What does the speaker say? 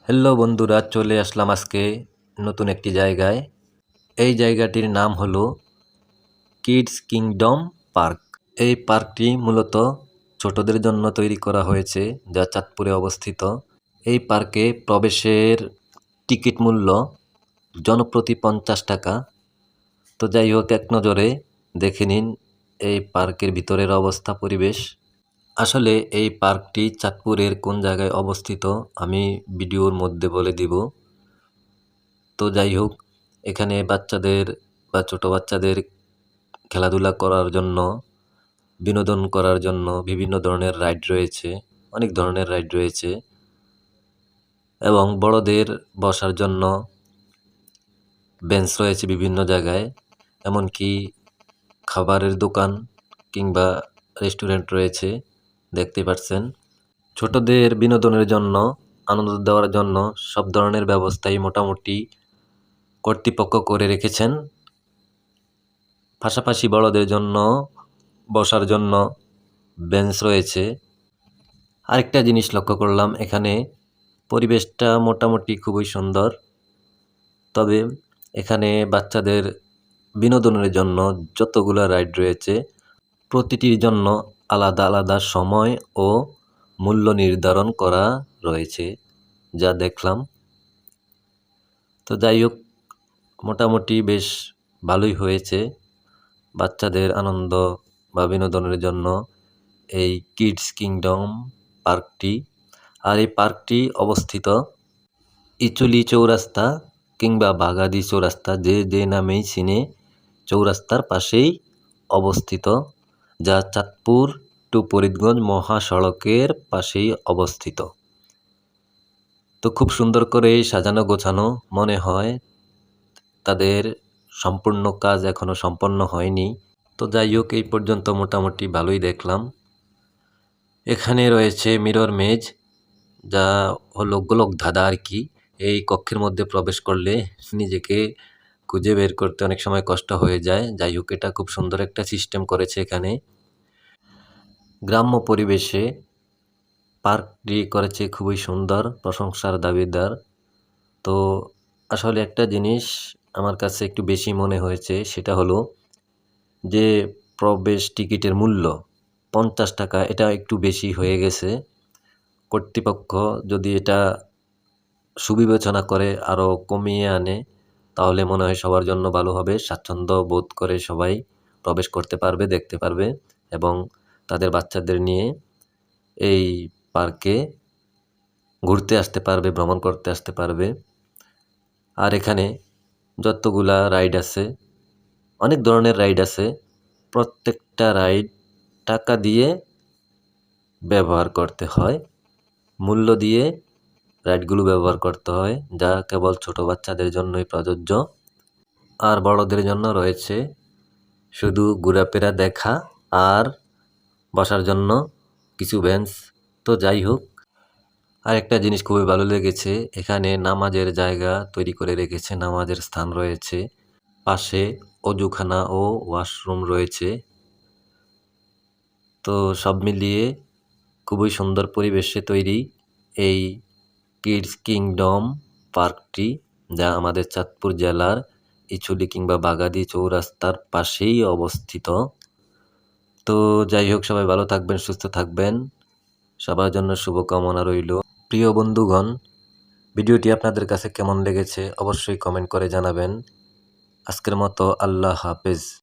Hello বন্ধুরা, চলে আসলাম আজকে নতুন একটি জায়গায়। এই জায়গাটির নাম হলো কিডস কিংডম পার্ক। এই পার্কটি মূলত ছোটদের জন্য তৈরি করা হয়েছে, যা চাঁদপুরে অবস্থিত। এই পার্কে প্রবেশের টিকিট মূল্য জনপ্রতি 50 টাকা। তো যাই হোক, এক নজরে দেখে নিন এই পার্কের ভিতরের অবস্থা, পরিবেশ। আসলে এই পার্কটি চাঁদপুরের কোন জায়গায় অবস্থিত আমি ভিডিওর মধ্যে বলে দিব। তো যাই হোক, এখানে বাচ্চাদের বা ছোট বাচ্চাদের খেলাধুলা করার জন্য, বিনোদন করার জন্য বিভিন্ন ধরনের রাইড রয়েছে, অনেক ধরনের রাইড রয়েছে। এবং বড়দের বসার জন্য বেঞ্চ রয়েছে বিভিন্ন জায়গায়, এমনকি খাবারের দোকান কিংবা রেস্টুরেন্ট রয়েছে, দেখতে পাচ্ছেন। ছোটদের বিনোদনের জন্য, আনন্দ দেওয়ার জন্য সব ধরনের ব্যবস্থাই মোটামুটি কর্তৃপক্ষ করে রেখেছেন। পাশাপাশি বড়দের জন্য বসার জন্য বেঞ্চ রয়েছে। আরেকটা জিনিস লক্ষ্য করলাম, এখানে পরিবেশটা মোটামুটি খুবই সুন্দর। তবে এখানে বাচ্চাদের বিনোদনের জন্য যতগুলো রাইড রয়েছে, প্রতিটির জন্য আলাদা আলাদা সময় ও মূল্য নির্ধারণ করা রয়েছে, যা দেখলাম। তো যাই হোক, মোটামুটি বেশ ভালোই হয়েছে বাচ্চাদের আনন্দ বা বিনোদনের জন্য এই কিডস কিংডম পার্কটি। আর এই পার্কটি অবস্থিত ইচুলি চৌরাস্তা কিংবা বাগাদি চৌরাস্তা, যে নামেই চিনে, চৌরাস্তার পাশেই অবস্থিত, যা চাঁদপুর টু ফরিদগঞ্জ মহাসড়কের পাশেই অবস্থিত। তো খুব সুন্দর করে সাজানো গোছানো, মনে হয় তাদের সম্পূর্ণ কাজ এখনো সম্পন্ন হয়নি। তো যাই হোক, এই পর্যন্ত মোটামুটি ভালোই দেখলাম। এখানে রয়েছে মিরর মেজ, যা হলো গোলক ধাঁধা আর কি। এই কক্ষের মধ্যে প্রবেশ করলে নিজেকে খুঁজে বের করতে অনেক সময় কষ্ট হয়ে যায়। যাই হোক, এটা খুব সুন্দর একটা সিস্টেম করেছে এখানে। গ্রাম্য পরিবেশে পার্কটি করেছে খুবই সুন্দর, প্রশংসার দাবিদার। তো আসলে একটা জিনিস আমার কাছে একটু বেশি মনে হয়েছে, সেটা হলো যে প্রবেশ টিকিটের মূল্য 50 টাকা, এটা একটু বেশি হয়ে গেছে। কর্তৃপক্ষ যদি এটা সুবিবেচনা করে আরও কমিয়ে আনে, তাহলে মনে হয় সবার জন্য ভালো হবে। স্বাচ্ছন্দ্য বোধ করে সবাই প্রবেশ করতে পারবে, দেখতে পারবে এবং তাদের বাচ্চাদের নিয়ে এই পার্কে ঘুরতে আসতে পারবে, ভ্রমণ করতে আসতে পারবে। আর এখানে যতগুলা রাইড আছে, অনেক ধরনের রাইড আছে, প্রত্যেকটা রাইড টাকা দিয়ে ব্যবহার করতে হয়, মূল্য দিয়ে রাইডগুলো ব্যবহার করতে হয়, যা কেবল ছোট বাচ্চাদের জন্যই প্রযোজ্য। আর বড়দের জন্য রয়েছে শুধু ঘোরাফেরা দেখা আর বসার জন্য কিছু বেঞ্চ। তো যাই হোক, আরেকটা জিনিস খুবই ভালো লেগেছে, এখানে নামাজের জায়গা তৈরি করে রেখেছে, নামাজের স্থান রয়েছে, পাশে অজুখানা ও ওয়াশরুম রয়েছে। তো সব মিলিয়ে খুবই সুন্দর পরিবেশে তৈরি এই কিডস কিংডম পার্কটি, যা আমাদের চাঁদপুর জেলার ইছুলি কিংবা বাগাদি চৌরাস্তার পাশেই অবস্থিত। তো যাই হোক, সবাই ভালো থাকবেন, সুস্থ থাকবেন, সবার জন্য শুভকামনা রইল। প্রিয় বন্ধুগণ, ভিডিওটি আপনাদের কাছে কেমন লেগেছে অবশ্যই কমেন্ট করে জানাবেন। আজকের মতো আল্লাহ হাফেজ।